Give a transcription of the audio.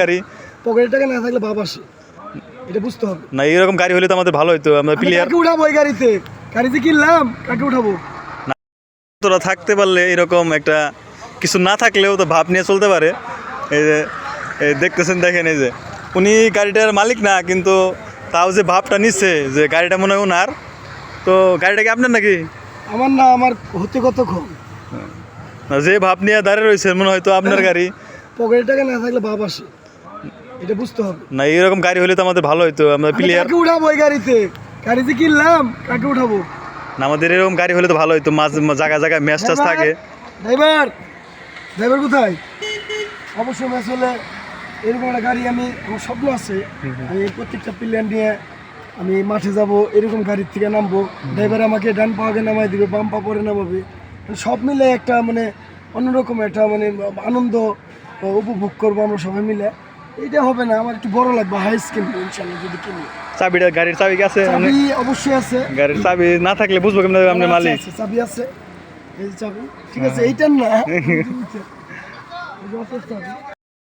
গাড়ি পকেটের টাকা না থাকলে ভাব আসে, এটা বুঝতে হবে। না এরকম গাড়ি হলে তো আমাদের ভালো হতো। আমরা প্লেয়ার কাকে উঠাবো? এই গাড়িতে কিনলাম, কাকে উঠাবো? তোরা থাকতে পারলে এরকম একটা কিছু না থাকলেও তো ভাব নিয়ে চলতে পারে। এই যে দেখতেছেন, দেখেন এই যে উনি গাড়িটার মালিক না, কিন্তু তাও যে ভাবটা নিচ্ছে যে গাড়িটা মনে হয় ওনার। তো গাড়িটা কি আপনার নাকি? আমার না, আমার হতে কতক্ষণ। না, যে ভাব নিয়ে দাঁড়িয়ে রয়েছে মনে হয় তো আপনার গাড়ি। পকেটের টাকা না থাকলে ভাব আসে, এটা বুঝতে হবে। না এরকম গাড়ি হলে তো আমাদের ভালো হতো। আমরা প্লেয়ার কাকে উঠাবো? এই গাড়িতে কিনলাম, কাকে উঠাবো? না, আমাদের এরকম গাড়ি হলে তো ভালো হতো। জায়গায় জায়গায় ম্যাচ টাচ থাকে। ড্রাইভার কোথায়? অবশ্যই ম্যাচ হলে এরকম একটা গাড়ি, আমার স্বপ্ন আছে, আমি প্রত্যেকটা প্লেয়ার নিয়ে আমি মাঠে যাব, এরকম গাড়ির থেকে নামবো। ড্রাইভার আমাকে ডান পা আগে নামাই দিবে, বাম পা পরে নামাবে। সব মিলে একটা অন্যরকম একটা আনন্দ উপভোগ করবো আমরা সবাই মিলে। এটা হবে না, আমার একটু বড় লাগবে, হাইস কিনবো ইনশাল্লাহ যদি কিনি। চাবিটা, গাড়ির চাবি আছে? চাবি অবশ্যই আছে। গাড়ির চাবি না থাকলে বুঝবো কেমন আপনি মালিক? চাবি আছে, এই চাবি ঠিক আছে, এইটার না।